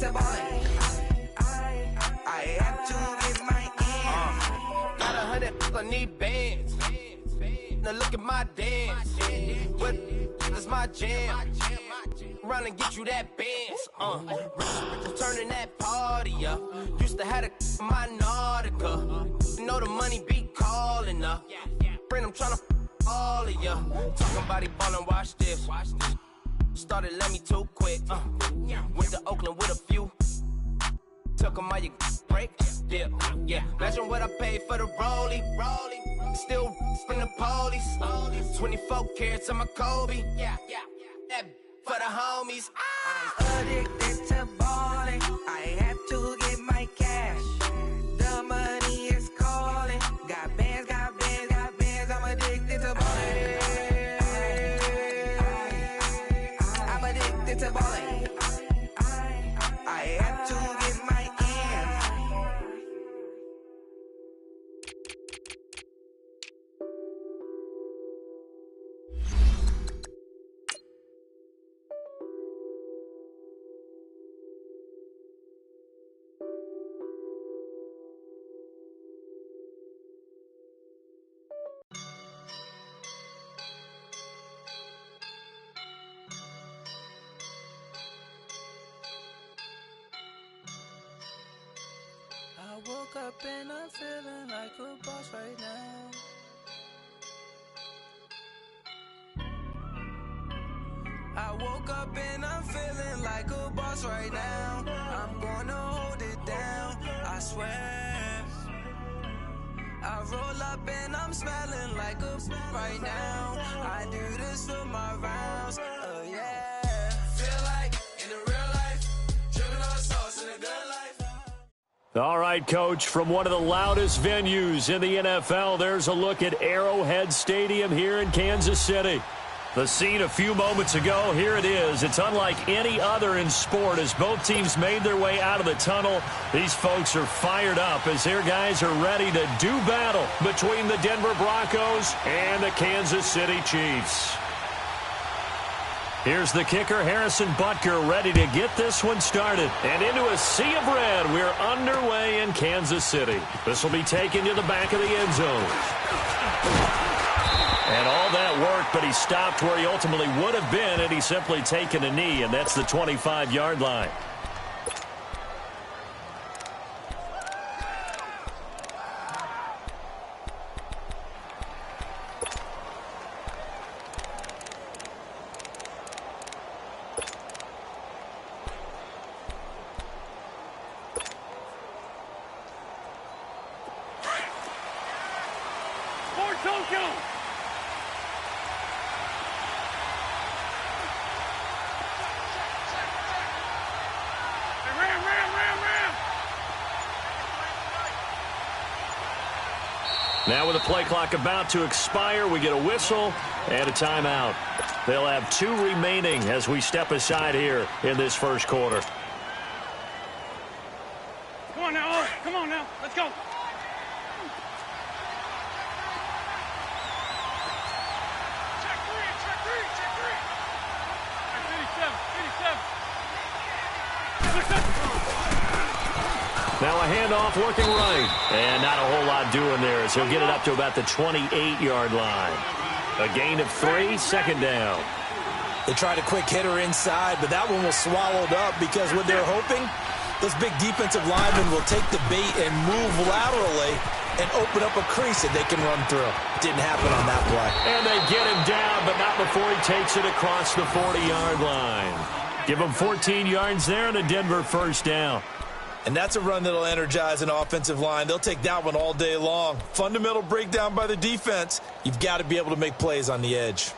to ballin'. I have to get my ends. Got 100, I need bands. Now look at my dance. What is my jam? Run and get you that bands. Turning that party up. Used to have a my Nautica. You know the money be calling up. Friend, I'm tryna all of ya. Talking about he ballin', watch this. Started let me too quick. Went to Oakland with a few. Took 'em all you break. Yeah. Imagine what I paid for the rollie. Still from the police. 24 carats on my Kobe. That for the homies. I'm addicted to ballin'. I have to get my cash. The money is calling. Got bands, got bands, got bands. I'm addicted to ballin'. I'm addicted to ballin'. I have to get my ends. I woke up and I'm feeling like a boss right now. I woke up and I'm feeling like a boss right now. I'm gonna hold it down, I swear. I roll up and I'm smelling like a right now. I do this for my rounds, oh yeah. Feel like in the real life, dripping on sauce in a good life. All right, Coach, from one of the loudest venues in the NFL, there's a look at Arrowhead Stadium here in Kansas City. The scene a few moments ago, here it is. It's unlike any other in sport as both teams made their way out of the tunnel. These folks are fired up as their guys are ready to do battle between the Denver Broncos and the Kansas City Chiefs. Here's the kicker, Harrison Butker, ready to get this one started. And into a sea of red, we're underway in Kansas City. This will be taken to the back of the end zone. And all that worked, but he stopped where he ultimately would have been, and he's simply taken a knee, and that's the 25-yard line. Now with the play clock about to expire, we get a whistle and a timeout. They'll have 2 remaining as we step aside here in this first quarter. Come on now, come on now, let's go. Check three. 87. Now a handoff working right. And not a whole lot doing there as he'll get it up to about the 28-yard line. A gain of 3, second down. They tried a quick hitter inside, but that one was swallowed up because what they're hoping, those big defensive linemen will take the bait and move laterally and open up a crease that they can run through. Didn't happen on that play. And they get him down, but not before he takes it across the 40-yard line. Give him 14 yards there and a Denver first down. And that's a run that'll energize an offensive line. They'll take that one all day long. Fundamental breakdown by the defense. You've got to be able to make plays on the edge.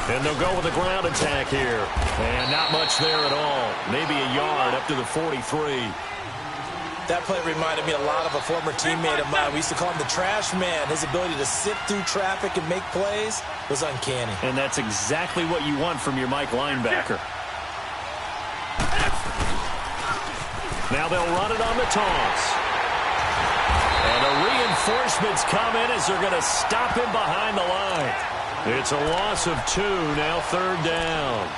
And they'll go with a ground attack here. And not much there at all. Maybe a yard up to the 43. That play reminded me a lot of a former teammate of mine. We used to call him the trash man. His ability to sift through traffic and make plays was uncanny. And that's exactly what you want from your Mike linebacker. Now they'll run it on the toss. And the reinforcements come in as they're going to stop him behind the line. It's a loss of 2, now 3rd down.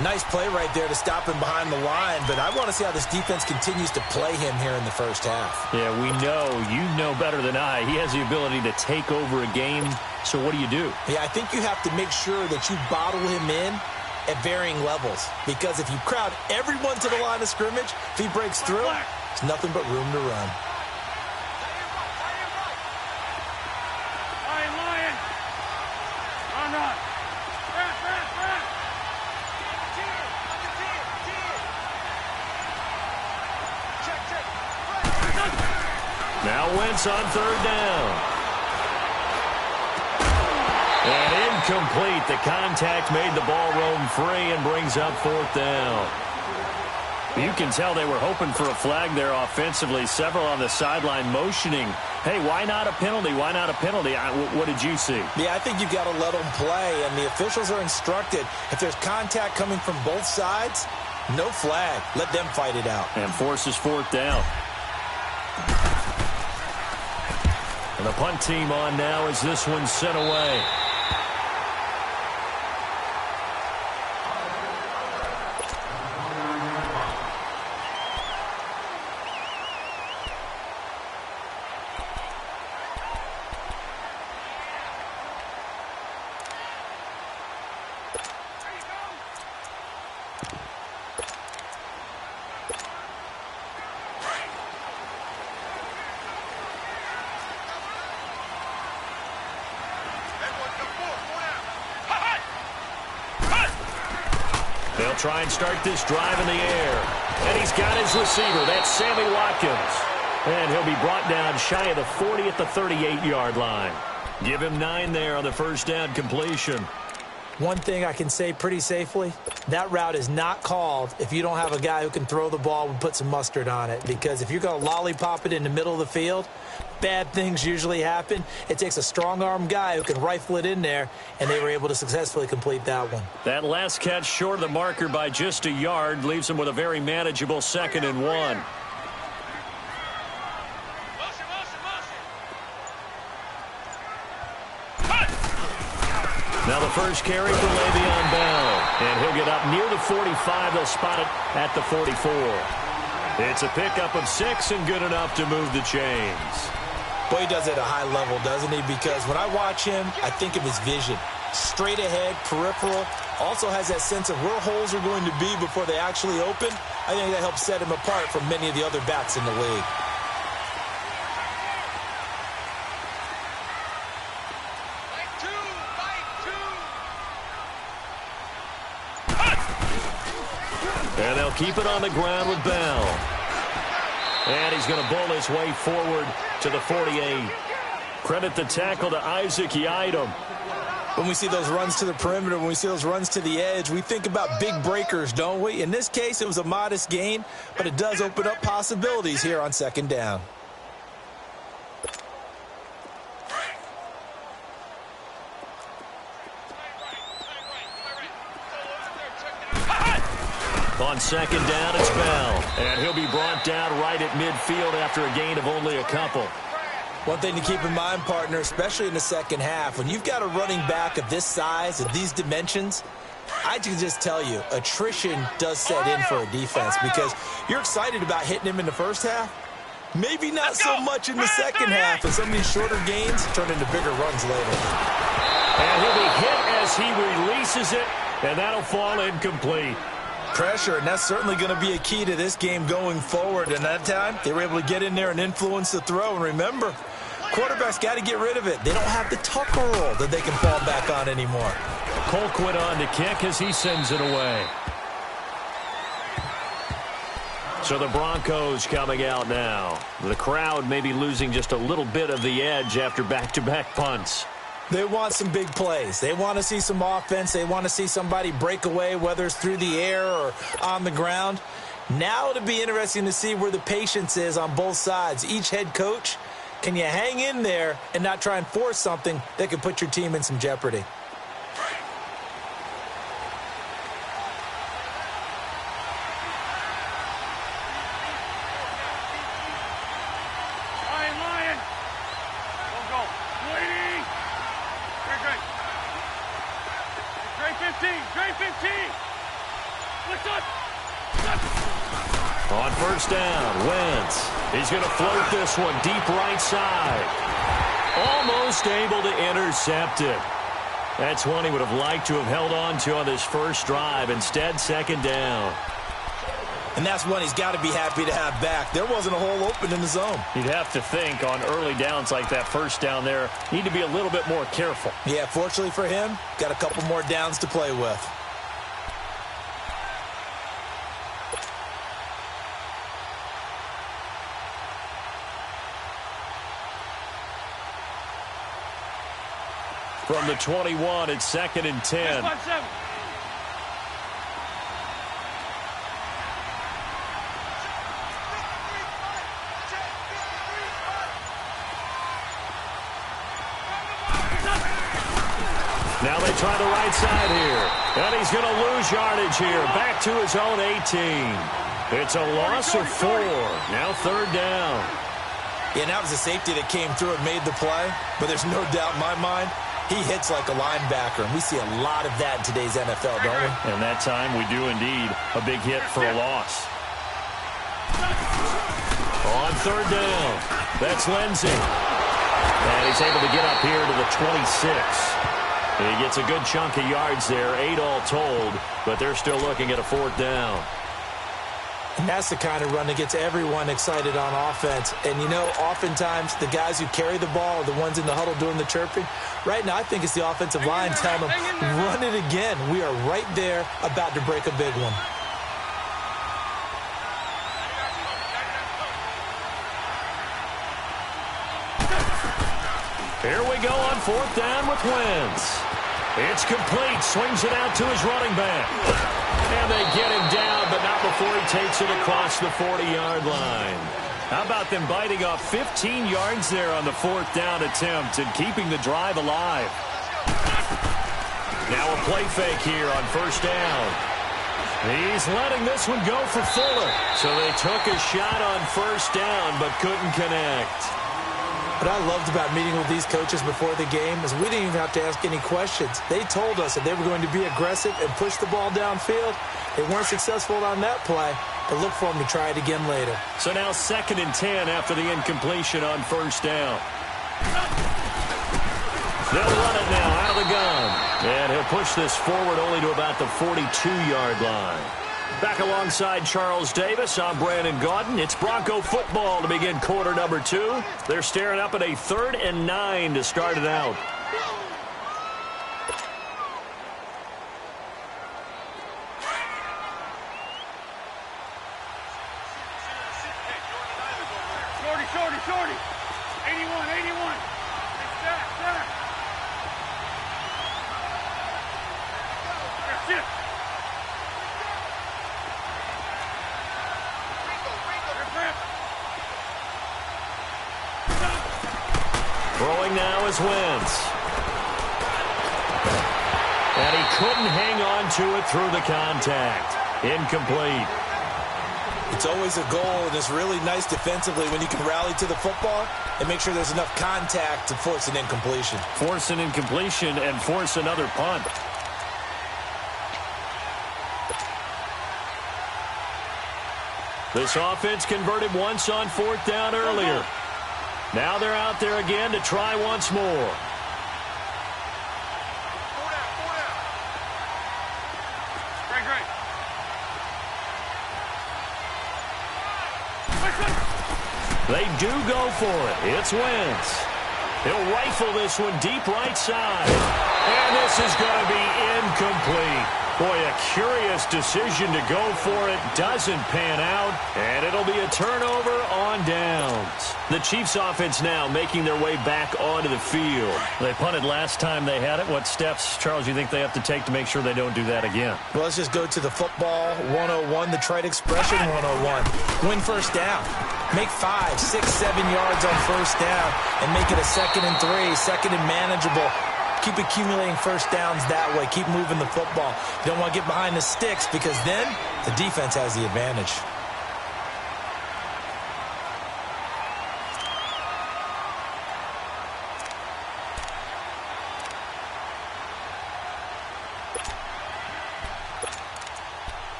Nice play right there to stop him behind the line, but I want to see how this defense continues to play him here in the first half. Yeah, we know. You know better than I. He has the ability to take over a game, so what do you do? Yeah, I think you have to make sure that you bottle him in at varying levels, because if you crowd everyone to the line of scrimmage, if he breaks through, there's nothing but room to run. Lion. Run, run. Now Wentz on 3rd down. And incomplete. The contact made the ball roam free and brings up 4th down. You can tell they were hoping for a flag there offensively. Several on the sideline motioning. Hey, why not a penalty? Why not a penalty? What did you see? Yeah, I think you've got to let them play, and the officials are instructed. If there's contact coming from both sides, no flag. Let them fight it out. And forces 4th down. And the punt team on now as this one's sent away. They'll try and start this drive in the air. And he's got his receiver. That's Sammy Watkins. And he'll be brought down shy of the 40 at the 38-yard line. Give him 9 there on the first down completion. One thing I can say pretty safely, that route is not called if you don't have a guy who can throw the ball and put some mustard on it. Because if you're going to lollipop it in the middle of the field, bad things usually happen. It takes a strong-arm guy who can rifle it in there, and they were able to successfully complete that one. That last catch short of the marker by just a yard leaves him with a very manageable 2nd and 1. Now the first carry for Le'Veon Bell. And he'll get up near the 45. They'll spot it at the 44. It's a pickup of 6 and good enough to move the chains. Boy, he does it at a high level, doesn't he? Because when I watch him, I think of his vision. Straight ahead, peripheral. Also has that sense of where holes are going to be before they actually open. I think that helps set him apart from many of the other backs in the league. And they'll keep it on the ground with Bell. And he's going to bowl his way forward to the 48. Credit the tackle to Isaac Yiadom. When we see those runs to the perimeter, when we see those runs to the edge, we think about big breakers, don't we? In this case, it was a modest gain, but it does open up possibilities here on 2nd down. On 2nd down, it's Bell. And he'll be brought down right at midfield after a gain of only a couple. One thing to keep in mind, partner, especially in the second half, when you've got a running back of this size, of these dimensions, I can just tell you, attrition does set in for a defense because you're excited about hitting him in the first half. Maybe not so much in the second half, and some of these shorter gains turn into bigger runs later. And he'll be hit as he releases it, and that'll fall incomplete. Pressure, and that's certainly going to be a key to this game going forward. And that time, they were able to get in there and influence the throw. And remember, quarterbacks got to get rid of it. They don't have the Tucker rule that they can fall back on anymore. Colquitt on to kick as he sends it away. So the Broncos coming out now. The crowd may be losing just a little bit of the edge after back-to-back punts. They want some big plays. They want to see some offense. They want to see somebody break away, whether it's through the air or on the ground. Now it'll be interesting to see where the patience is on both sides. Each head coach, can you hang in there and not try and force something that could put your team in some jeopardy? Lion. Go. Waiting. Great 15. What's up? On first down, Wentz. He's going to float this one deep right side. Almost able to intercept it. That's one he would have liked to have held on to on this first drive. Instead, second down. And that's one he's got to be happy to have back. There wasn't a hole open in the zone. You'd have to think on early downs like that first down there, need to be a little bit more careful. Yeah, fortunately for him, got a couple more downs to play with. From the 21, it's 2nd and 10. Now they try the right side here. And he's going to lose yardage here. Back to his own 18. It's a loss of 4. Now 3rd down. Yeah, and that was a safety that came through and made the play. But there's no doubt in my mind, he hits like a linebacker, and we see a lot of that in today's NFL, don't we? And that time we do indeed a big hit for a loss. On 3rd down, that's Lindsey. And he's able to get up here to the 26. He gets a good chunk of yards there, 8 all told, but they're still looking at a 4th down. And that's the kind of run that gets everyone excited on offense. And, you know, oftentimes the guys who carry the ball are the ones in the huddle doing the chirping. Right now, I think it's the offensive line telling them, run it again. We are right there about to break a big one. Here we go on 4th down with Wentz. It's complete. Swings it out to his running back. And they get him down, but not before he takes it across the 40-yard line. How about them biting off 15 yards there on the 4th down attempt and keeping the drive alive? Now a play fake here on 1st down. He's letting this one go for Fuller. So they took a shot on 1st down, but couldn't connect. What I loved about meeting with these coaches before the game is we didn't even have to ask any questions. They told us that they were going to be aggressive and push the ball downfield. They weren't successful on that play, but look for them to try it again later. So now 2nd and 10 after the incompletion on 1st down. They'll run it now out of the gun. And he'll push this forward only to about the 42-yard line. Back alongside Charles Davis, I'm Brandon Gaudin. It's Bronco football to begin quarter number 2. They're staring up at a 3rd and 9 to start it out. Shorty. 81. Stack. Sit. Throwing now is Wentz. And he couldn't hang on to it through the contact. Incomplete. It's always a goal, and it's really nice defensively when you can rally to the football and make sure there's enough contact to force an incompletion. Force an incompletion and force another punt. This offense converted once on 4th down earlier. Now they're out there again to try once more. They do go for it. It's Wentz. He'll rifle this one deep right side. And this is going to be incomplete. Boy, a curious decision to go for it. Doesn't pan out, and it'll be a turnover on downs. The Chiefs offense now making their way back onto the field. They punted last time they had it. What steps, Charles, you think they have to take to make sure they don't do that again? Well, let's just go to the football 101, the trite expression 101. Win first down. Make 5, 6, 7 yards on first down and make it a 2nd and 3, second and manageable. Keep accumulating first downs that way. Keep moving the football. You don't want to get behind the sticks because then the defense has the advantage.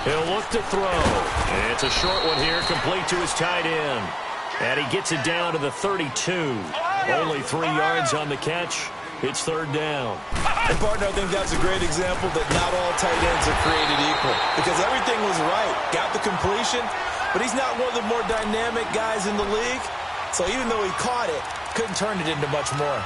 He'll look to throw. And it's a short one here, complete to his tight end. And he gets it down to the 32. Only 3 yards on the catch. It's third down. And, partner, I think that's a great example that not all tight ends are created equal. Because everything was right. Got the completion, but he's not one of the more dynamic guys in the league. So even though he caught it, couldn't turn it into much more.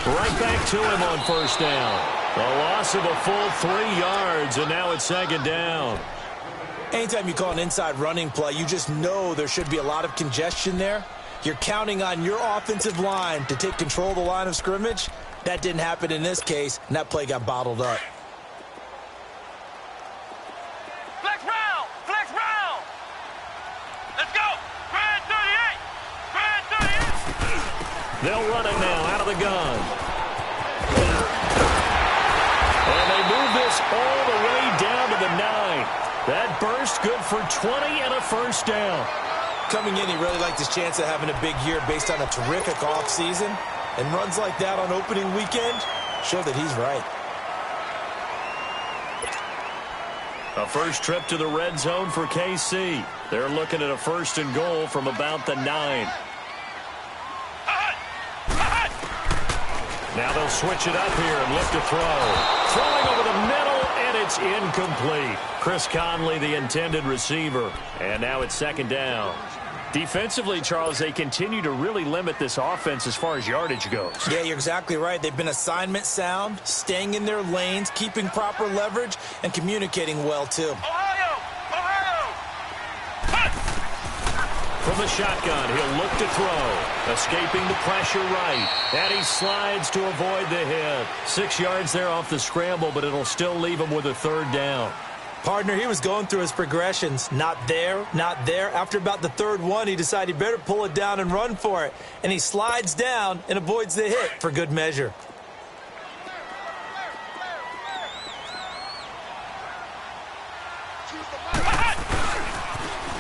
Right back to him on first down. A loss of a full 3 yards, and now it's second down. Anytime you call an inside running play, you just know there should be a lot of congestion there. You're counting on your offensive line to take control of the line of scrimmage. That didn't happen in this case, and that play got bottled up. Flex round! Flex round! Let's go! Grand 38! Grand 38! They'll run it now out of the gun. And they move this all the way down to the 9. That burst good for 20 and a first down. Coming in, he really liked his chance of having a big year based on a terrific offseason. And runs like that on opening weekend show that he's right. A first trip to the red zone for KC. They're looking at a first and goal from about the 9. Now they'll switch it up here and look to throw. Throwing over the middle, and it's incomplete. Chris Conley, the intended receiver. And now it's second down. Defensively, Charles, they continue to really limit this offense as far as yardage goes. Yeah, you're exactly right. They've been assignment sound, staying in their lanes, keeping proper leverage, and communicating well, too. Ohio! Ohio! From the shotgun, he'll look to throw. Escaping the pressure right. And he slides to avoid the hit. 6 yards there off the scramble, but it'll still leave him with a third down. Partner, he was going through his progressions. Not there, not there. After about the third one, he decided he better pull it down and run for it. And he slides down and avoids the hit for good measure.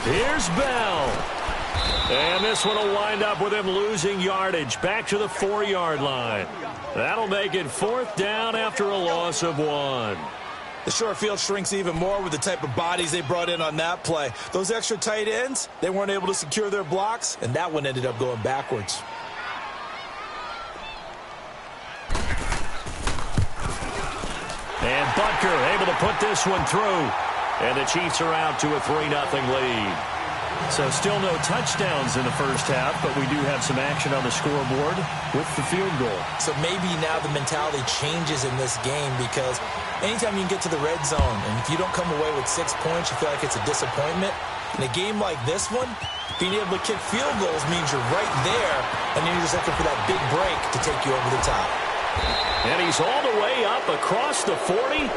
Here's Bell. And this one will wind up with him losing yardage back to the 4-yard line. That'll make it fourth down after a loss of 1. The short field shrinks even more with the type of bodies they brought in on that play. Those extra tight ends, they weren't able to secure their blocks, and that one ended up going backwards. And Butker able to put this one through. And the Chiefs are out to a 3-0 lead. So still no touchdowns in the first half, but we do have some action on the scoreboard with the field goal. So maybe now the mentality changes in this game because anytime you can get to the red zone, and if you don't come away with 6 points, you feel like it's a disappointment. In a game like this one, being able to kick field goals means you're right there, and then you're just looking for that big break to take you over the top. And he's all the way up across the 40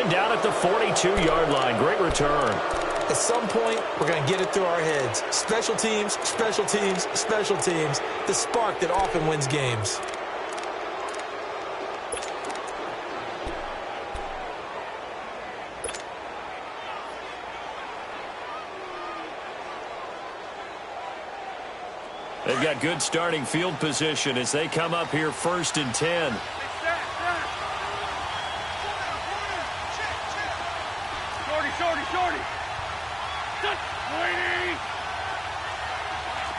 and down at the 42-yard line. Great return. At some point, we're going to get it through our heads. Special teams, special teams, special teams. The spark that often wins games. They've got good starting field position as they come up here 1st and 10. Shorty.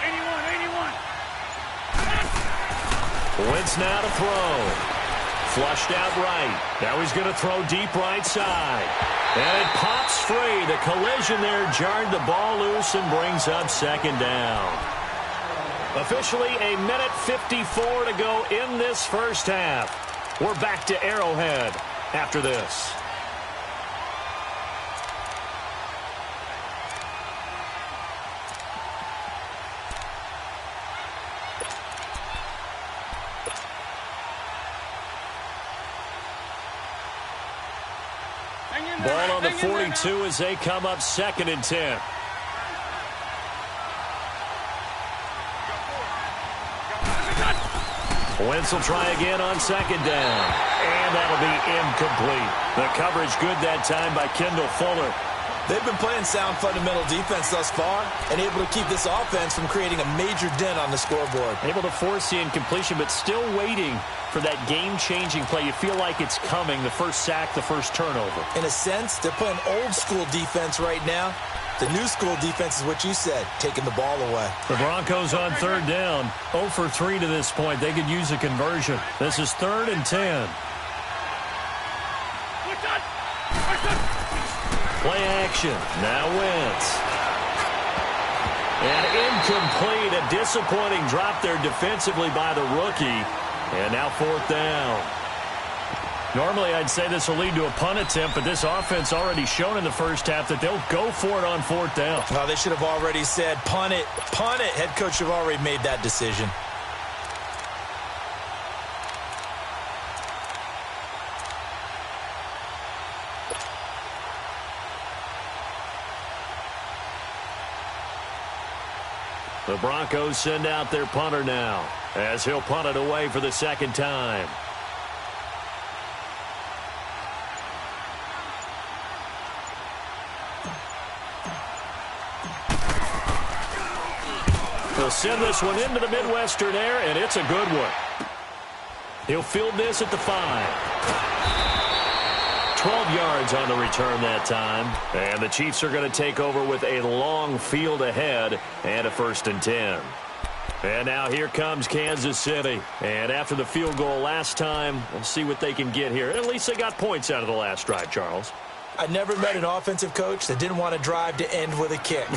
81. Wentz now to throw. Flushed out right. Now he's going to throw deep right side. And it pops free. The collision there jarred the ball loose and brings up 2nd down. Officially a minute 54 to go in this first half. We're back to Arrowhead after this. Ball on the 42 as they come up 2nd and 10. Wentz will try again on 2nd down. And that'll be incomplete. The coverage good that time by Kendall Fuller. They've been playing sound fundamental defense thus far and able to keep this offense from creating a major dent on the scoreboard. Able to force the incompletion, but still waiting for that game-changing play. You feel like it's coming, the first sack, the first turnover. In a sense, they're playing old-school defense right now. The new school defense is what you said, taking the ball away. The Broncos on 3rd down, 0 for 3 to this point. They could use a conversion. This is 3rd and 10. Play action. Now Wentz. And incomplete. A disappointing drop there defensively by the rookie. And now 4th down. Normally, I'd say this will lead to a punt attempt, but this offense already shown in the first half that they'll go for it on 4th down. Well, they should have already said, punt it, punt it. Head coach should have already made that decision. The Broncos send out their punter now as he'll punt it away for the 2nd time. He'll send this one into the Midwestern air, and it's a good one. He'll field this at the 5. 12 yards on the return that time. And the Chiefs are going to take over with a long field ahead and a 1st and 10. And now here comes Kansas City. And after the field goal last time, we'll see what they can get here. At least they got points out of the last drive, Charles. I never met an offensive coach that didn't want to drive to end with a kick.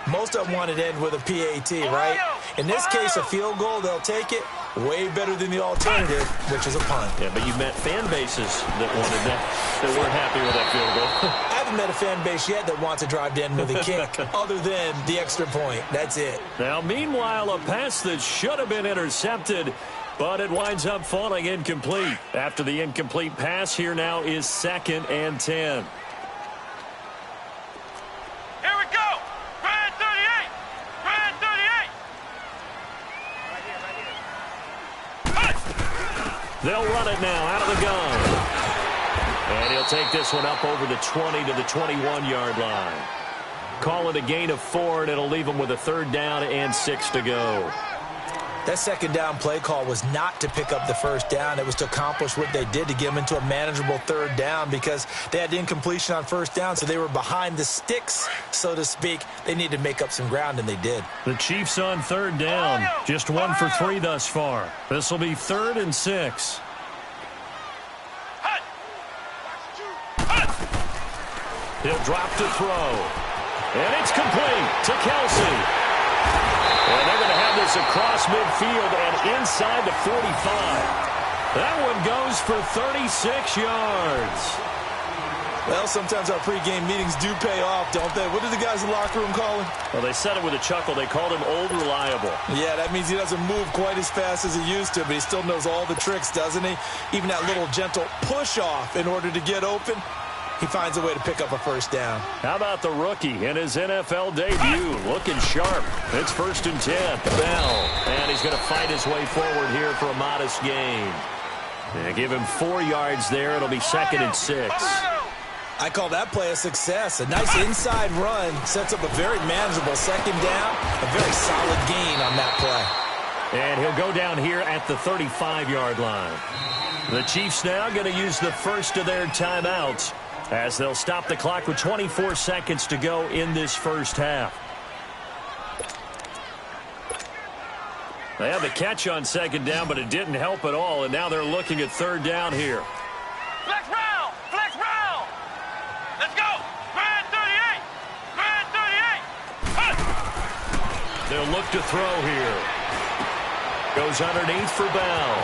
Most of them wanted to end with a PAT, right? In this case, a field goal, they'll take it. Way better than the alternative, which is a punt. Yeah, but you've met fan bases that wanted that weren't happy with that field goal. I haven't met a fan base yet that wants to drive to end with a kick other than the extra point. That's it. Now, meanwhile, a pass that should have been intercepted, but it winds up falling incomplete. After the incomplete pass, here now is 2nd and 10. Here we go. Grand 38. Grand 38. They'll run it now out of the gun. And he'll take this one up over the 20 to the 21-yard line. Call it a gain of 4, and it'll leave them with a 3rd down and 6 to go. That 2nd down play call was not to pick up the 1st down. It was to accomplish what they did to get them into a manageable 3rd down because they had incompletion on 1st down, so they were behind the sticks, so to speak. They needed to make up some ground, and they did. The Chiefs on 3rd down. Just 1 for 3 thus far. This will be 3rd and 6. He'll drop to throw. And it's complete to Kelsey. And they're going to have this across midfield and inside the 45. That one goes for 36 yards. Well, sometimes our pregame meetings do pay off, don't they? What did the guys in the locker room call him? Well, they said it with a chuckle. They called him Old Reliable. Yeah, that means he doesn't move quite as fast as he used to, but he still knows all the tricks, doesn't he? Even that little gentle push-off in order to get open. He finds a way to pick up a 1st down. How about the rookie in his NFL debut? Looking sharp. It's 1st and 10. Bell. And he's going to fight his way forward here for a modest gain. And give him 4 yards there. It'll be 2nd and 6. I call that play a success. A nice inside run sets up a very manageable second down. A very solid gain on that play. And he'll go down here at the 35-yard line. The Chiefs now going to use the first of their timeouts as they'll stop the clock with 24 seconds to go in this first half. They had the catch on second down, but it didn't help at all, and now they're looking at third down here. Flex round! Flex round! Let's go! Grand 38! Grand 38! Huh. They'll look to throw here. Goes underneath for Bell.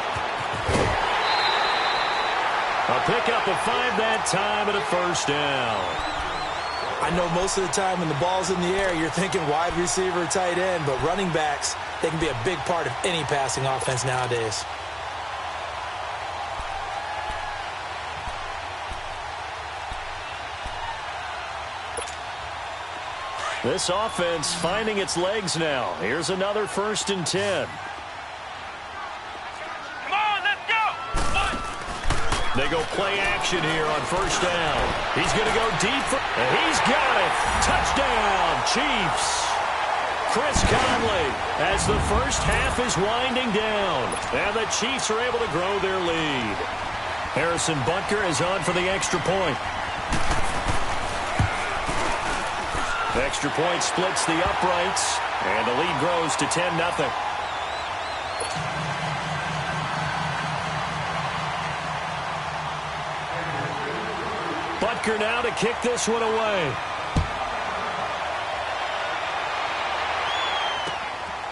A pickup of 5 that time and a first down. I know most of the time when the ball's in the air, you're thinking wide receiver, tight end, but running backs, they can be a big part of any passing offense nowadays. This offense finding its legs now. Here's another 1st and 10. Come on, let's go! One. They go play action here on first down. He's going to go deep. And he's got it. Touchdown, Chiefs. Chris Conley as the first half is winding down. And the Chiefs are able to grow their lead. Harrison Butker is on for the extra point. The extra point splits the uprights. And the lead grows to 10-0. Butker now to kick this one away.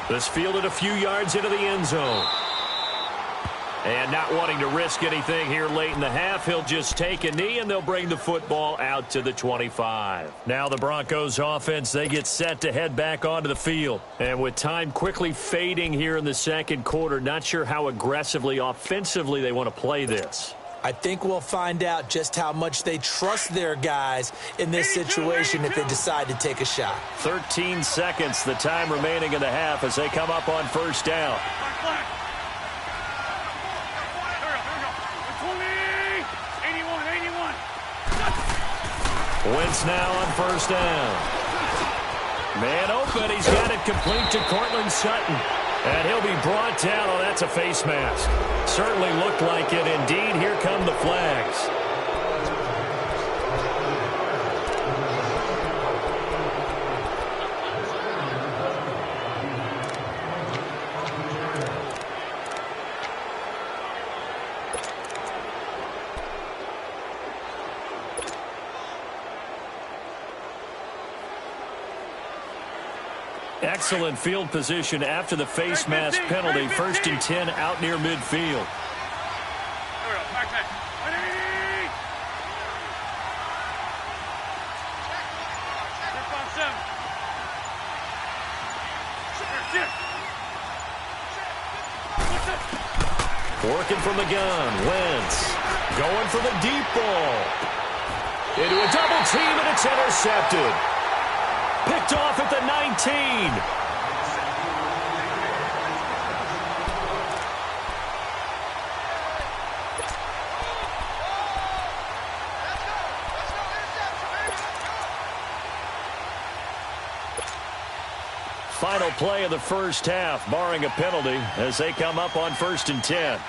This fielded a few yards into the end zone. And not wanting to risk anything here late in the half, he'll just take a knee, and they'll bring the football out to the 25. Now the Broncos offense, they get set to head back onto the field. And with time quickly fading here in the second quarter, not sure how aggressively, offensively they want to play this. I think we'll find out just how much they trust their guys in this situation if they decide to take a shot. 13 seconds, the time remaining in the half as they come up on first down. Wentz now on first down. Man open, he's got it complete to Cortland Sutton. And he'll be brought down. Oh, that's a face mask. Certainly looked like it. Indeed, here come the flags. Excellent field position after the face mask penalty. 1st and 10 out near midfield. Working from the gun. Wentz going for the deep ball. Into a double team, and it's intercepted. Picked off at the 19. Final play of the first half, barring a penalty, as they come up on 1st and 10.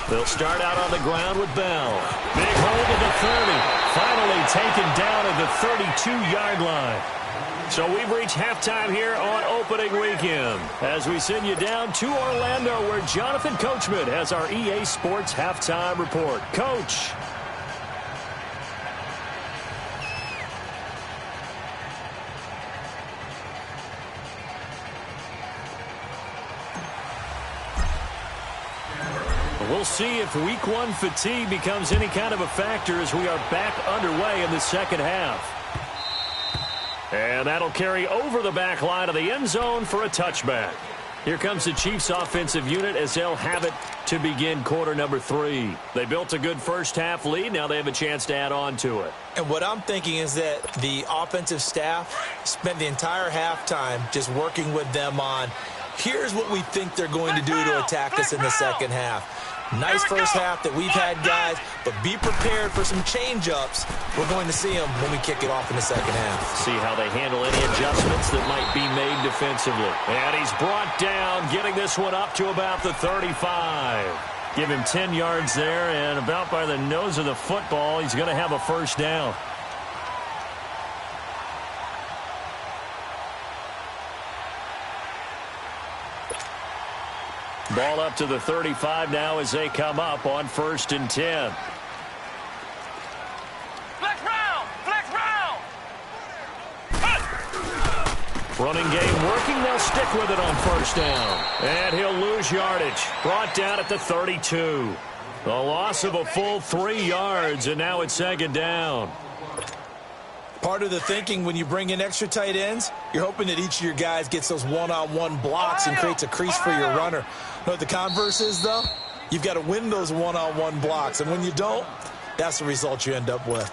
They'll start out on the ground with Bell. Big hold of the 30. Finally taken down at the 32-yard line. So we've reached halftime here on opening weekend as we send you down to Orlando, where Jonathan Coachman has our EA Sports halftime report. Coach. We'll see if week one fatigue becomes any kind of a factor as we are back underway in the second half. And that'll carry over the back line of the end zone for a touchback. Here comes the Chiefs offensive unit as they'll have it to begin quarter number 3. They built a good first half lead. Now they have a chance to add on to it. And what I'm thinking is that the offensive staff spent the entire halftime just working with them on, here's what we think they're going to do to attack us in the second half. Nice first half that we've had, guys, but be prepared for some change-ups. We're going to see them when we kick it off in the second half. See how they handle any adjustments that might be made defensively. And he's brought down, getting this one up to about the 35. Give him 10 yards there, and about by the nose of the football, he's going to have a first down. Ball up to the 35 now as they come up on 1st and 10. Flex round! Flex round! Running game working. They'll stick with it on 1st down. And he'll lose yardage. Brought down at the 32. A loss of a full 3 yards, and now it's 2nd down. Part of the thinking when you bring in extra tight ends, you're hoping that each of your guys gets those one-on-one blocks and creates a crease for your runner. You know what the converse is, though? You've got to win those one-on-one blocks, and when you don't, that's the result you end up with.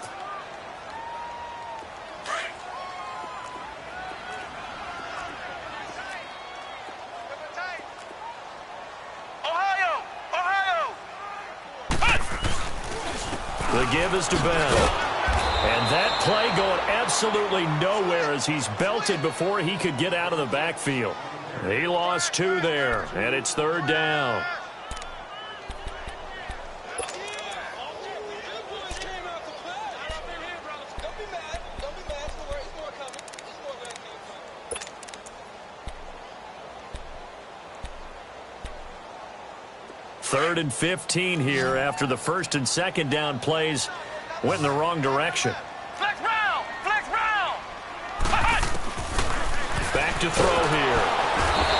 The give is to Bell. And that play going absolutely nowhere as he's belted before he could get out of the backfield. He lost 2 there, and it's 3rd down. Third and 15 here after the 1st and 2nd down plays went in the wrong direction. Flex round! Flex round! Back to throw here.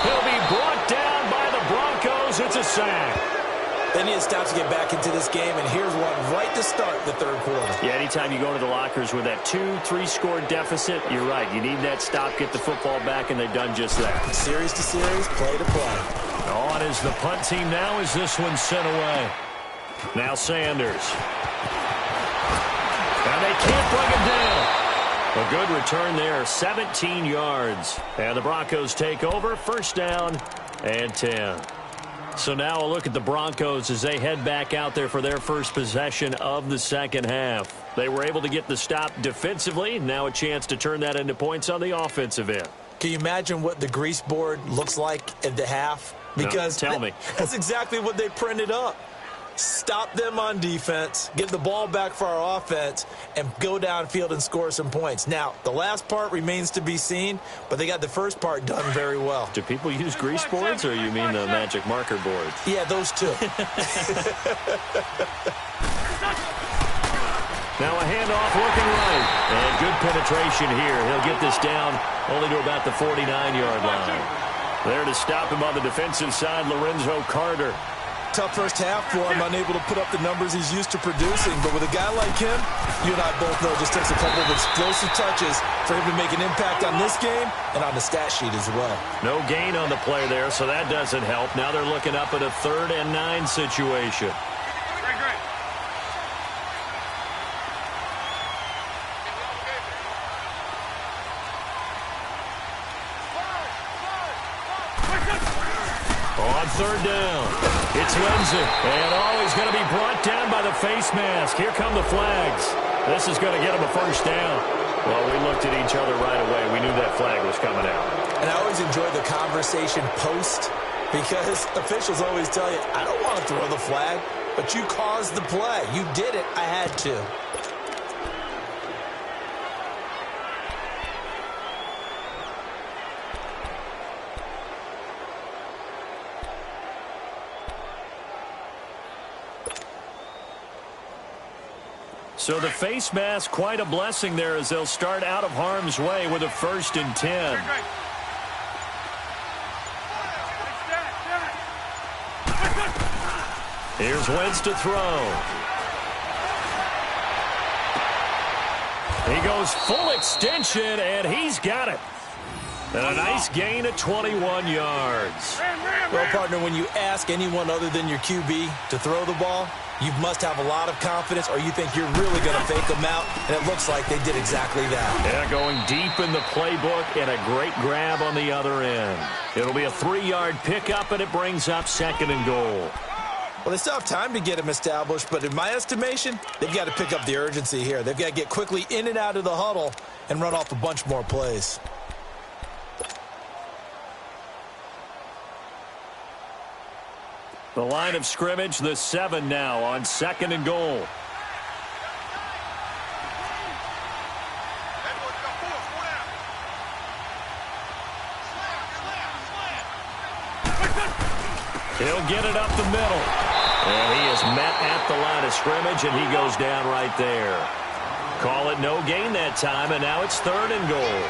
He'll be brought down by the Broncos. It's a sack. They need to stop to get back into this game, and here's one right to start the 3rd quarter. Yeah, anytime you go to the lockers with that 2-3 score deficit, you're right. You need that stop, get the football back, and they've done just that. Series to series, play to play. On is the punt team now as this one's sent away. Now Sanders. And they can't bring him down. A good return there, 17 yards. And the Broncos take over, 1st down and 10. So now a look at the Broncos as they head back out there for their first possession of the second half. They were able to get the stop defensively. Now a chance to turn that into points on the offensive end. Can you imagine what the grease board looks like at the half? Because no, tell me. That's exactly what they printed up. Stop them on defense, get the ball back for our offense, and go downfield and score some points. Now, the last part remains to be seen, but they got the first part done very well. Do people use grease boards, or you mean the magic marker boards? Yeah, those two. Now a handoff looking right. And good penetration here. He'll get this down only to about the 49-yard line. There to stop him on the defensive side, Lorenzo Carter. Tough first half for him, unable to put up the numbers he's used to producing. But with a guy like him, you and I both know it just takes a couple of explosive touches for him to make an impact on this game and on the stat sheet as well. No gain on the play there, so that doesn't help. Now they're looking up at a 3rd and 9 situation. Great. On 3rd down, it's Lindsay. And he's going to be brought down by the face mask. Here come the flags. This is going to get him a 1st down. Well, we looked at each other right away. We knew that flag was coming out. And I always enjoy the conversation post because officials always tell you, I don't want to throw the flag, but you caused the play. You did it. I had to. So the face mask, quite a blessing there as they'll start out of harm's way with a 1st and 10. Here's Wentz to throw. He goes full extension, and he's got it. And a nice gain of 21 yards. Well, partner, when you ask anyone other than your QB to throw the ball, you must have a lot of confidence or you think you're really going to fake them out, and it looks like they did exactly that. Yeah, going deep in the playbook and a great grab on the other end. It'll be a 3-yard pickup, and it brings up 2nd and goal. Well, they still have time to get him established, but in my estimation, they've got to pick up the urgency here. They've got to get quickly in and out of the huddle and run off a bunch more plays. The line of scrimmage, the 7 now on 2nd and goal. He'll get it up the middle. And he is met at the line of scrimmage, and he goes down right there. Call it no gain that time, and now it's 3rd and goal.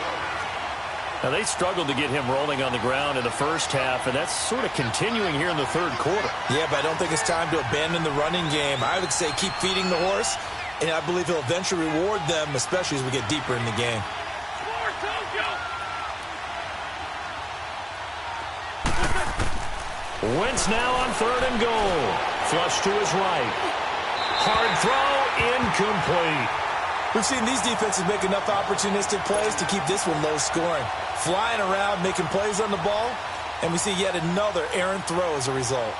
Now, they struggled to get him rolling on the ground in the first half, and that's sort of continuing here in the 3rd quarter. Yeah, but I don't think it's time to abandon the running game. I would say keep feeding the horse, and I believe he'll eventually reward them, especially as we get deeper in the game. Wentz now on 3rd and goal. Flush to his right. Hard throw, incomplete. We've seen these defenses make enough opportunistic plays to keep this one low scoring. Flying around, making plays on the ball, and we see yet another errant throw as a result.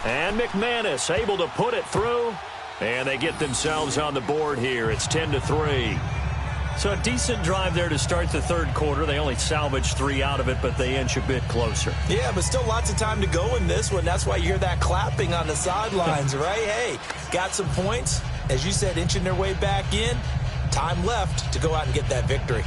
And McManus able to put it through. And they get themselves on the board here. It's 10-3. So a decent drive there to start the 3rd quarter. They only salvaged 3 out of it, but they inch a bit closer. Yeah, but still lots of time to go in this one. That's why you hear that clapping on the sidelines, right? Hey, got some points. As you said, inching their way back in. Time left to go out and get that victory.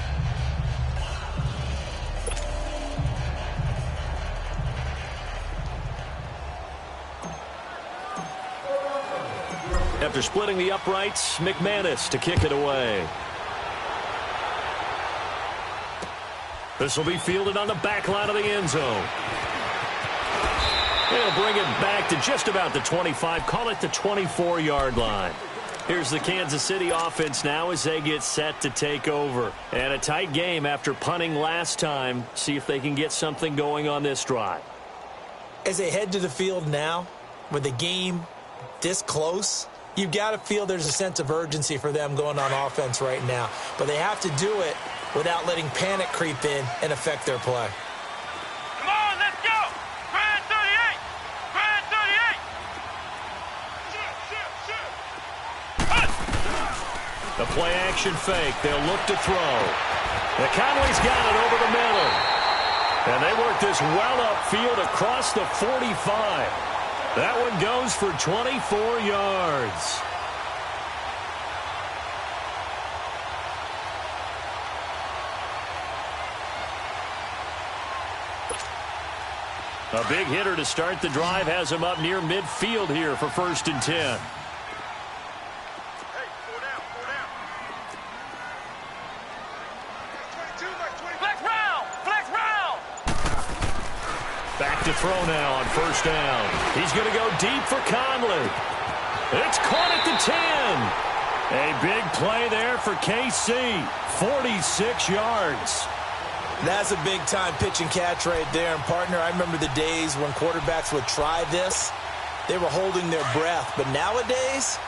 After splitting the uprights, McManus to kick it away. This will be fielded on the back line of the end zone. They'll bring it back to just about the 25, call it the 24-yard line. Here's the Kansas City offense now as they get set to take over. And a tight game after punting last time. See if they can get something going on this drive. As they head to the field now, with the game this close, you've got to feel there's a sense of urgency for them going on offense right now. But they have to do it without letting panic creep in and affect their play. Come on, let's go! Grand 38! Grand 38! The play action fake. They'll look to throw. The Conway's got it over the middle. And they work this well upfield across the 45. That one goes for 24 yards. A big hitter to start the drive has him up near midfield here for 1st and 10. Hey, four down. Flex round! Back to throw now on 1st down. He's going to go deep for Conley. It's caught at the 10. A big play there for KC. 46 yards. That's a big-time pitch and catch right there. And, partner, I remember the days when quarterbacks would try this. They were holding their breath. But nowadays,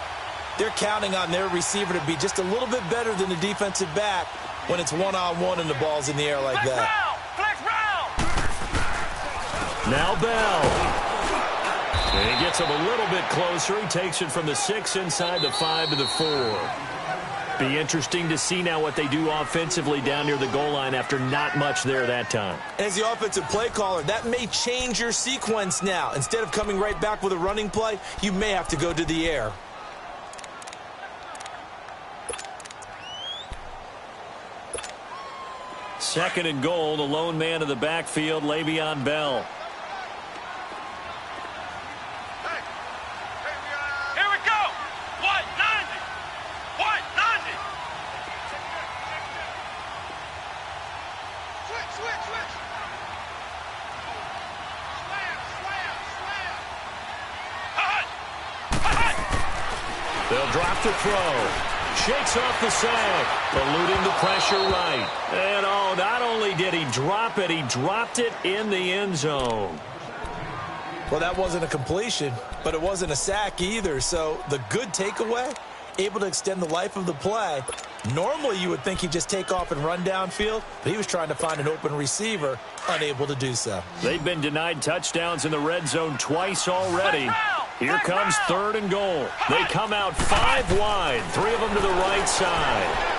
they're counting on their receiver to be just a little bit better than the defensive back when it's one-on-one and the ball's in the air like that. Flex round! Now Bell. And he gets him a little bit closer. He takes it from the 6 inside the 5 to the 4. Be interesting to see now what they do offensively down near the goal line after not much there that time. As the offensive play caller, that may change your sequence now. Instead of coming right back with a running play, you may have to go to the air. Second and goal, the lone man in the backfield, Le'Veon Bell. Here we go! What? 90! What? 90! Switch! Slam! They'll drop the throw. Shakes off the sack, eluding the pressure right. And not only did he drop it, he dropped it in the end zone. Well, that wasn't a completion, but it wasn't a sack either. So the good takeaway able to extend the life of the play. Normally, you would think he'd just take off and run downfield, but he was trying to find an open receiver, unable to do so. They've been denied touchdowns in the red zone twice already. Here comes 3rd and goal. They come out 5 wide, 3 of them to the right side.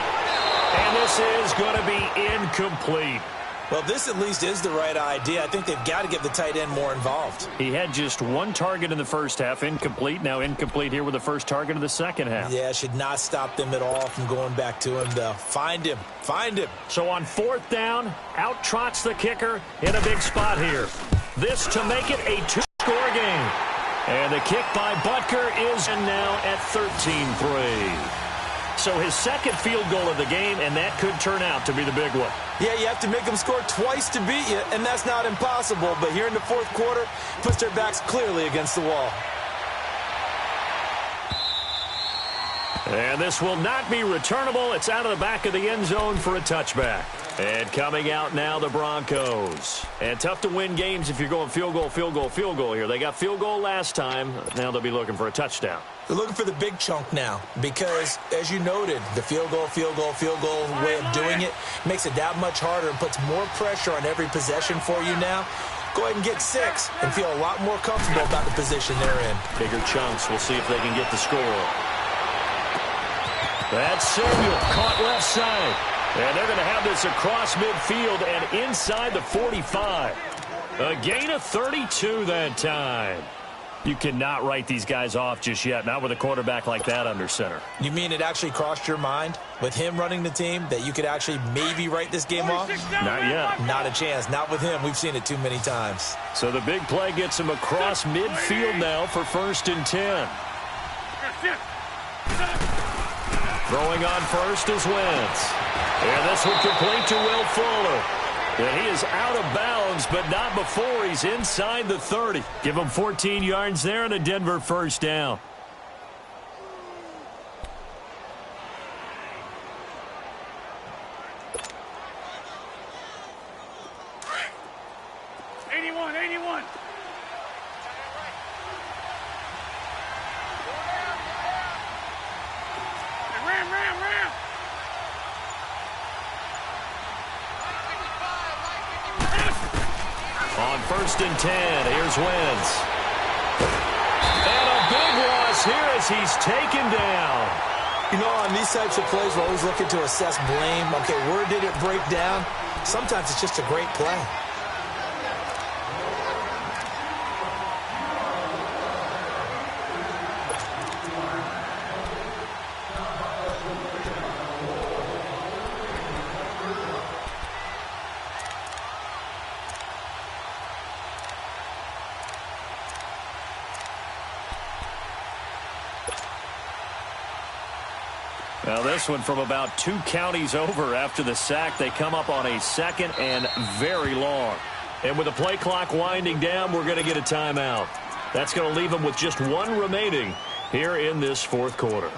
And this is going to be incomplete. Well, this at least is the right idea. I think they've got to get the tight end more involved. He had just 1 target in the first half, incomplete. Now incomplete here with the first target of the second half. Yeah, should not stop them at all from going back to him, though. Find him. Find him. So on 4th down, out trots the kicker in a big spot here. This to make it a 2-score game. And the kick by Butker is now at 13-3. So his second field goal of the game, and that could turn out to be the big one. Yeah, you have to make them score twice to beat you, and that's not impossible. But here in the 4th quarter, puts their backs clearly against the wall. And this will not be returnable. It's out of the back of the end zone for a touchback. And coming out now, the Broncos. And tough to win games if you're going field goal, field goal, field goal here. They got field goal last time. Now they'll be looking for a touchdown. They're looking for the big chunk now because, as you noted, the field goal way of doing it makes it that much harder and puts more pressure on every possession for you now. Go ahead and get 6 and feel a lot more comfortable about the position they're in. Bigger chunks. We'll see if they can get the score. That's Samuel, caught left side. And they're going to have this across midfield and inside the 45. A gain of 32 that time. You cannot write these guys off just yet, not with a quarterback like that under center. You mean it actually crossed your mind with him running the team that you could actually maybe write this game off? Not yet. Not a chance. Not with him. We've seen it too many times. So the big play gets him across midfield now for 1st and 10. Throwing on first is Wentz. And this one complete to Will Fuller. And he is out of bounds, but not before he's inside the 30. Give him 14 yards there and a Denver first down. On 1st and 10, here's Wentz. And a big loss here as he's taken down. You know, on these types of plays, we're always looking to assess blame. Okay, where did it break down? Sometimes it's just a great play. Now this one from about 2 counties over after the sack. They come up on a 2nd and very long. And with the play clock winding down, we're going to get a timeout. That's going to leave them with just 1 remaining here in this 4th quarter.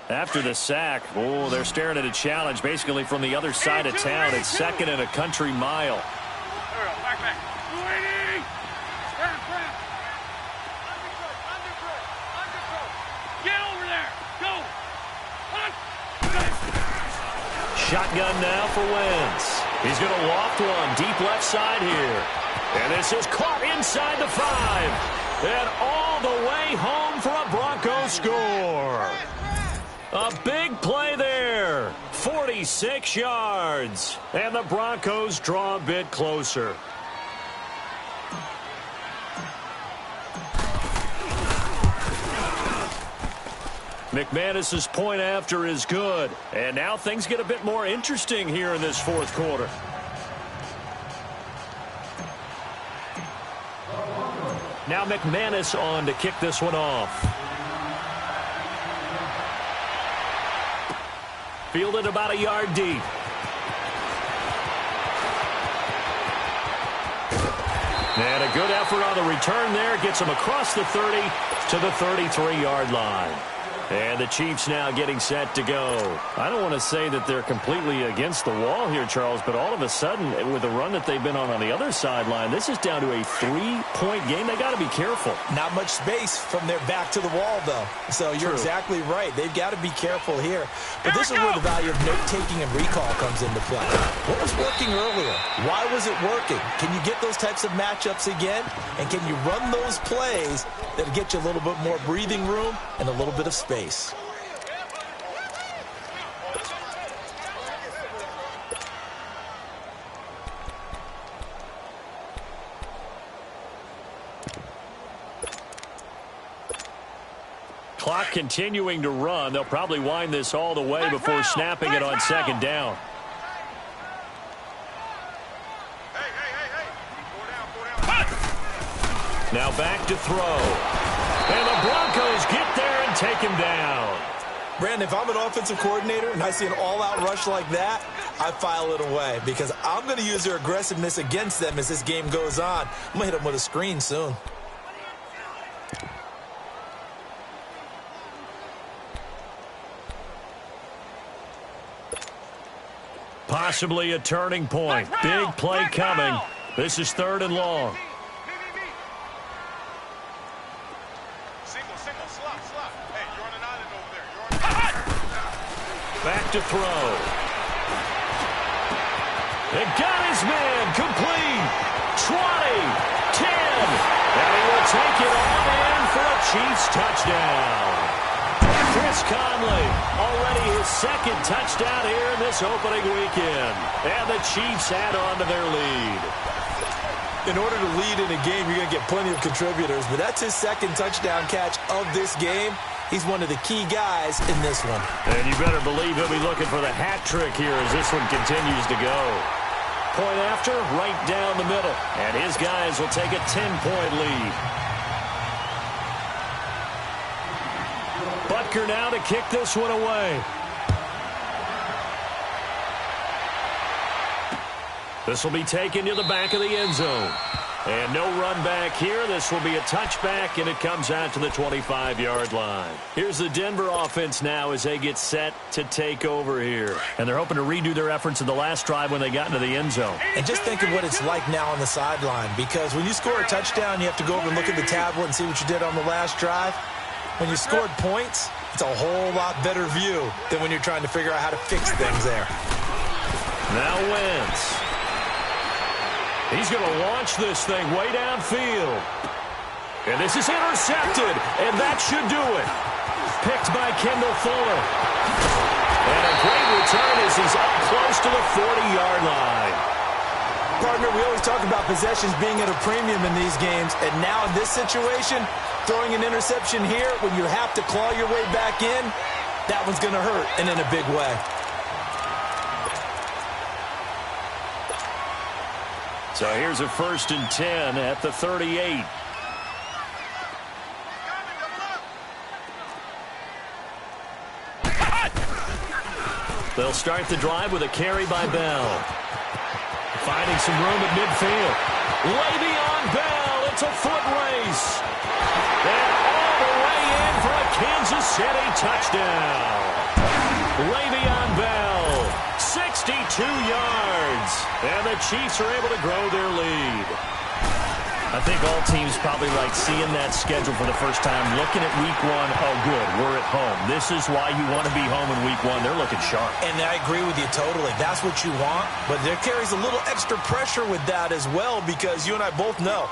After the sack, oh, they're staring at a challenge basically from the other side of town. It's 2nd and a country mile. Get over there. Go. Shotgun now for Wentz. He's going to loft one deep left side here. And this is caught inside the 5. And all the way home for a Broncos score. A big play there. 46 yards. And the Broncos draw a bit closer. McManus's point after is good. And now things get a bit more interesting here in this 4th quarter. Now McManus on to kick this one off. Fielded about a yard deep. And a good effort on the return there. Gets him across the 30 to the 33-yard line. And the Chiefs now getting set to go. I don't want to say that they're completely against the wall here, Charles, but all of a sudden, with the run that they've been on the other sideline, this is down to a 3-point game. They got to be careful. Not much space from their back to the wall, though. So you're exactly right. They've got to be careful here. But this is where the value of note-taking and recall comes into play. What was working earlier? Why was it working? Can you get those types of matchups again? And can you run those plays that get you a little bit more breathing room and a little bit of space? Clock continuing to run. They'll probably wind this all the way before snapping it on second down. Now back to throw. And the Broncos get there and take him down. Brandon, if I'm an offensive coordinator and I see an all-out rush like that, I file it away because I'm going to use their aggressiveness against them as this game goes on. I'm going to hit them with a screen soon. Possibly a turning point. Big play coming. This is 3rd and long. Back to throw. And got his man complete. 20, 10. And he will take it on in for a Chiefs touchdown. Chris Conley, already his 2nd touchdown here in this opening weekend. And the Chiefs add on to their lead. In order to lead in a game, you're going to get plenty of contributors, but that's his 2nd touchdown catch of this game. He's one of the key guys in this one. And you better believe he'll be looking for the hat trick here as this one continues to go. Point after, right down the middle. And his guys will take a 10-point lead. Butker now to kick this one away. This will be taken to the back of the end zone. And no run back here. This will be a touchback, and it comes out to the 25-yard line. Here's the Denver offense now as they get set to take over here. And they're hoping to redo their efforts in the last drive when they got into the end zone. And just think of what it's like now on the sideline, because when you score a touchdown, you have to go over and look at the tablet and see what you did on the last drive. When you scored points, it's a whole lot better view than when you're trying to figure out how to fix things there. Now Wentz. He's going to launch this thing way downfield. And this is intercepted, and that should do it. Picked by Kendall Fuller. And a great return as he's up close to the 40-yard line. Partner, we always talk about possessions being at a premium in these games, and now in this situation, throwing an interception here when you have to claw your way back in, that one's going to hurt, and in a big way. So here's a 1st and 10 at the 38. They'll start the drive with a carry by Bell. Finding some room at midfield. Le'Veon Bell, it's a foot race. And all the way in for a Kansas City touchdown. Le'Veon Bell, 62 yards. And the Chiefs are able to grow their lead. I think all teams probably like seeing that schedule for the first time, looking at week 1. Oh, good, we're at home. This is why you want to be home in week 1. They're looking sharp. And I agree with you totally. That's what you want. But there carries a little extra pressure with that as well, because you and I both know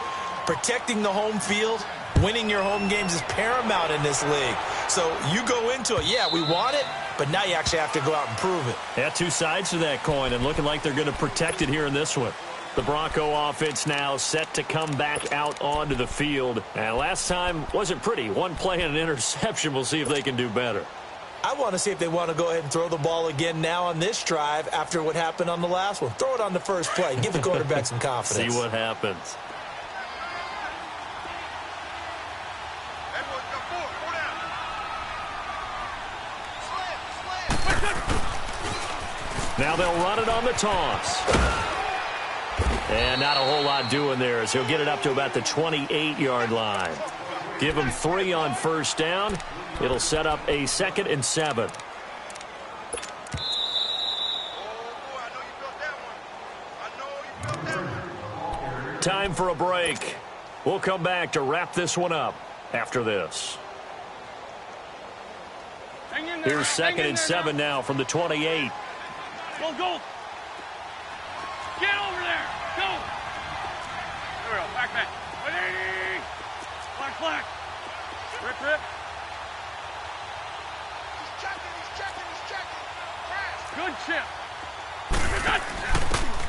protecting the home field, winning your home games is paramount in this league. So you go into it, yeah, we want it, but now you actually have to go out and prove it. Yeah, two sides to that coin, and looking like they're going to protect it here in this one. The Bronco offense now set to come back out onto the field. And last time wasn't pretty. One play and an interception. We'll see if they can do better. I want to see if they want to go ahead and throw the ball again now on this drive after what happened on the last one. Throw it on the first play. Give the quarterback some confidence. See what happens. Now they'll run it on the toss. And not a whole lot doing there as he'll get it up to about the 28-yard line. Give him 3 on first down. It'll set up a 2nd and 7. Time for a break. We'll come back to wrap this one up after this. Here's 2nd and 7 now from the 28. Go, go. Get over there. Go. There we go. Back, back. Ready. Black, black. Rip, rip. Good chip.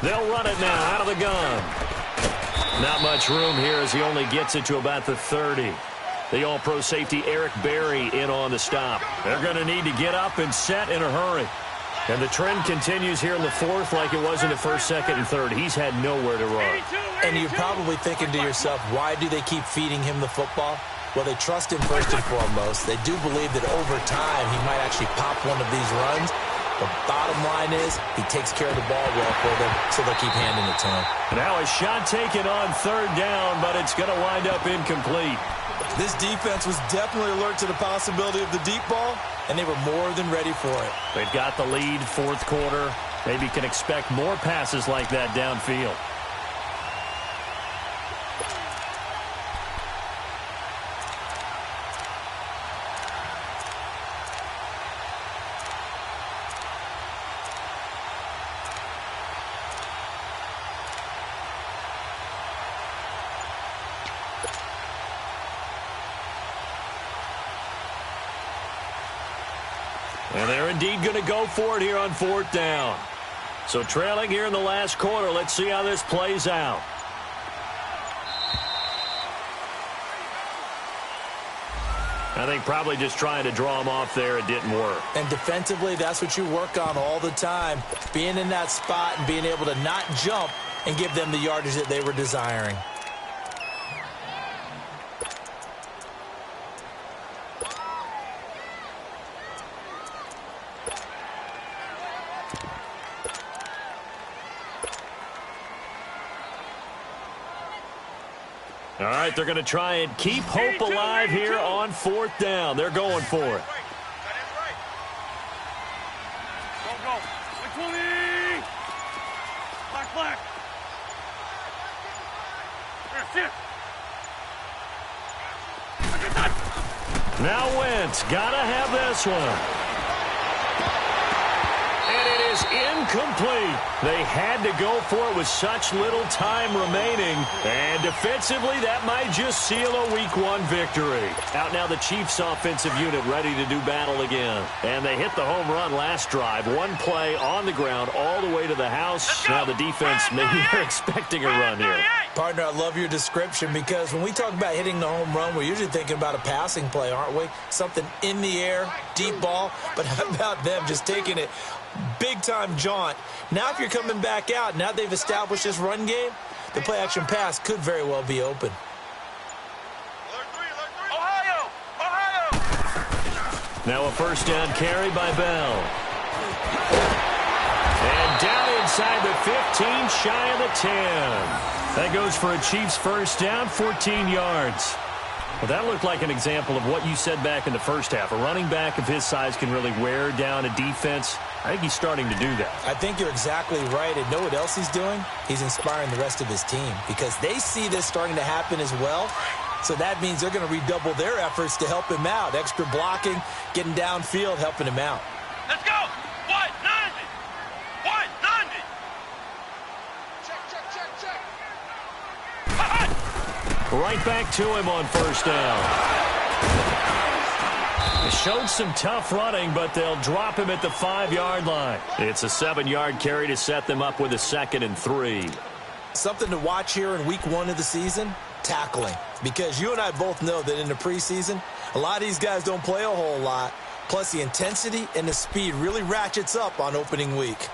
They'll run it now out of the gun. Not much room here as he only gets it to about the 30. The all-pro safety Eric Berry in on the stop. They're going to need to get up and set in a hurry. And the trend continues here in the 4th like it was in the 1st, 2nd, and 3rd. He's had nowhere to run. And you're probably thinking to yourself, why do they keep feeding him the football? Well, they trust him first and foremost. They do believe that over time he might actually pop one of these runs. The bottom line is he takes care of the ball well for them, so they'll keep handing it to him. Now a shot taken on 3rd down, but it's going to wind up incomplete. This defense was definitely alert to the possibility of the deep ball, and they were more than ready for it. They've got the lead, 4th quarter. Maybe can expect more passes like that downfield. And they're indeed going to go for it here on 4th down. So trailing here in the last quarter. Let's see how this plays out. I think probably just trying to draw him off there. It didn't work. And defensively, that's what you work on all the time. Being in that spot and being able to not jump and give them the yardage that they were desiring. All right, they're going to try and keep hope alive here on 4th down. They're going for it. Go, go. 20. Black, black. There, sit. Now Wentz, got to have this one. And it is incomplete. They had to go for it with such little time remaining. And defensively, that might just seal a Week 1 victory. Out now the Chiefs offensive unit ready to do battle again. And they hit the home run last drive. One play on the ground all the way to the house. Now the defense, maybe they're expecting a run here. Partner, I love your description because when we talk about hitting the home run, we're usually thinking about a passing play, aren't we? Something in the air, deep ball. But how about them just taking it big-time jaunt? Now if you're coming back out, now they've established this run game, the play-action pass could very well be open. Ohio! Ohio! Now a 1st down carry by Bell. And down inside the 15, shy of the 10. That goes for a Chiefs 1st down, 14 yards. Well, that looked like an example of what you said back in the 1st half. A running back of his size can really wear down a defense. I think he's starting to do that. I think you're exactly right. And know what else he's doing? He's inspiring the rest of his team because they see this starting to happen as well. So that means they're going to redouble their efforts to help him out. Extra blocking, getting downfield, helping him out. Let's go! 190! 190! Check. Right back to him on 1st down. Showed some tough running, but they'll drop him at the 5-yard line. It's a 7-yard carry to set them up with a 2nd and 3. Something to watch here in Week 1 of the season, tackling. Because you and I both know that in the preseason, a lot of these guys don't play a whole lot. Plus the intensity and the speed really ratchets up on opening week.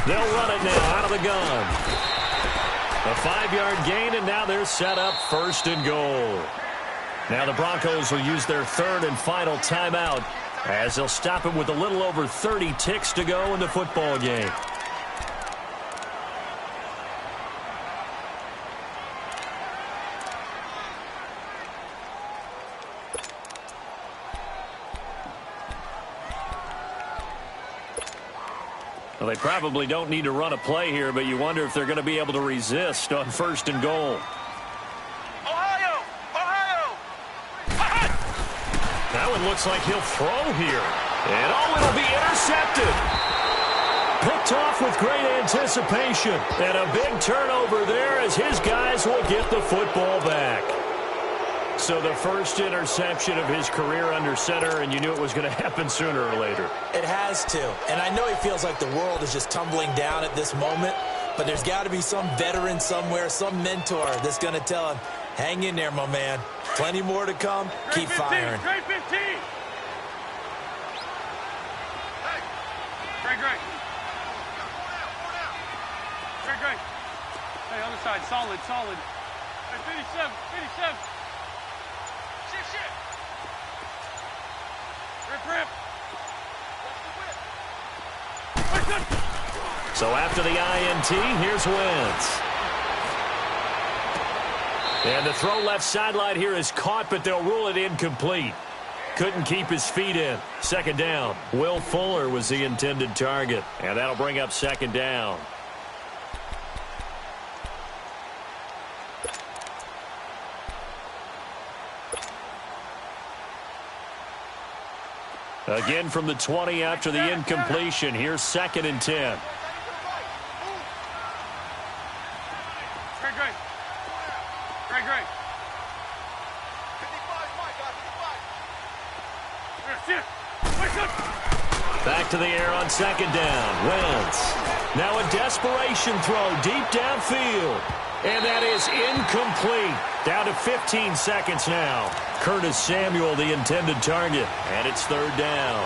They'll run it now out of the gun. A 5-yard gain, and now they're set up 1st and goal. Now the Broncos will use their 3rd and final timeout as they'll stop it with a little over 30 ticks to go in the football game. Well, they probably don't need to run a play here, but you wonder if they're going to be able to resist on 1st and goal. Ohio! That one looks like he'll throw here. And it'll be intercepted. Picked off with great anticipation. And a big turnover there as his guys will get the football back. So the first interception of his career under center, and you knew it was going to happen sooner or later. It has to. And I know he feels like the world is just tumbling down at this moment, but there's got to be some veteran somewhere, some mentor that's going to tell him, hang in there, my man. Plenty more to come. Keep firing. Great 15. Great. Hey, other side, solid. Hey, 57. Shit. Rip. So after the INT, here's Wentz. And the throw left sideline here is caught, but they'll rule it incomplete. Couldn't keep his feet in. 2nd down. Will Fuller was the intended target. And that'll bring up 2nd down. Again from the 20 after the incompletion. Here's 2nd and 10. Great. Back to the air on 2nd down. Wentz. Now a desperation throw deep downfield. And that is incomplete. Down to 15 seconds now. Curtis Samuel, the intended target. And it's 3rd down.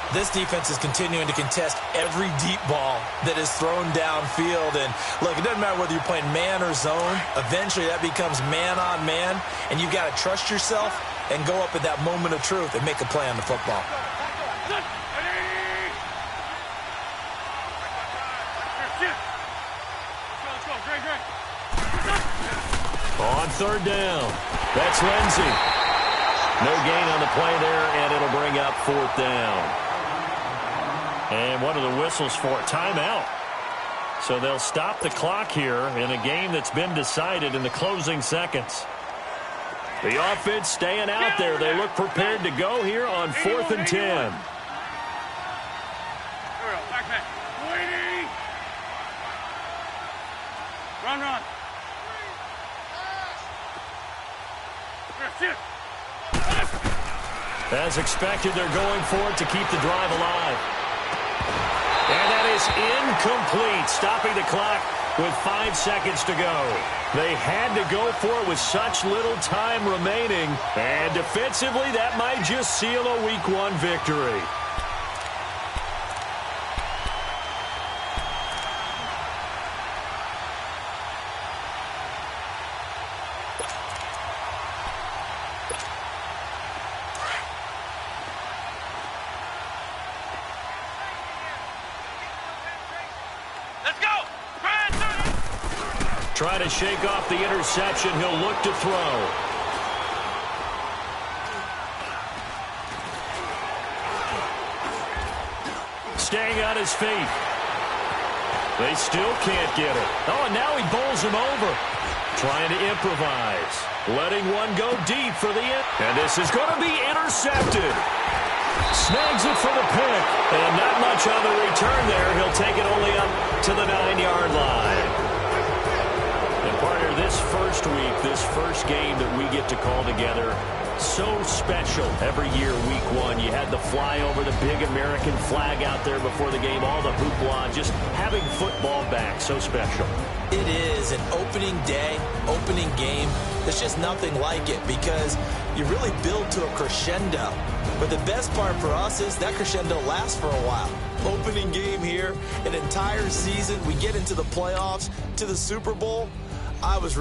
This defense is continuing to contest every deep ball that is thrown downfield. And, look, it doesn't matter whether you're playing man or zone. Eventually that becomes man on man. And you've got to trust yourself and go up at that moment of truth and make a play on the football. On 3rd down. That's Lindsey. No gain on the play there, and it'll bring up 4th down. And what are the whistles for? Timeout. So they'll stop the clock here in a game that's been decided in the closing seconds. The offense staying out there. They look prepared to go here on 4th and 10. Back. Run. As expected, they're going for it to keep the drive alive. And that is incomplete, stopping the clock with 5 seconds to go. They had to go for it with such little time remaining. And defensively, that might just seal a Week 1 victory. Trying to shake off the interception. He'll look to throw. Staying on his feet. They still can't get it. Oh, and now he bowls him over. Trying to improvise. Letting one go deep for the end. And this is going to be intercepted. Snags it for the pick. And not much on the return there. He'll take it only up to the 9-yard line. And partner, this first week, this first game that we get to call together, So special every year, week one. You had the flyover, the big American flag out there before the game, all the hoopla, just having football back, so special. It is an opening day, opening game. There's just nothing like it because you really build to a crescendo. But the best part for us is that crescendo lasts for a while. Opening game here, an entire season. We get into the playoffs, to the Super Bowl. I was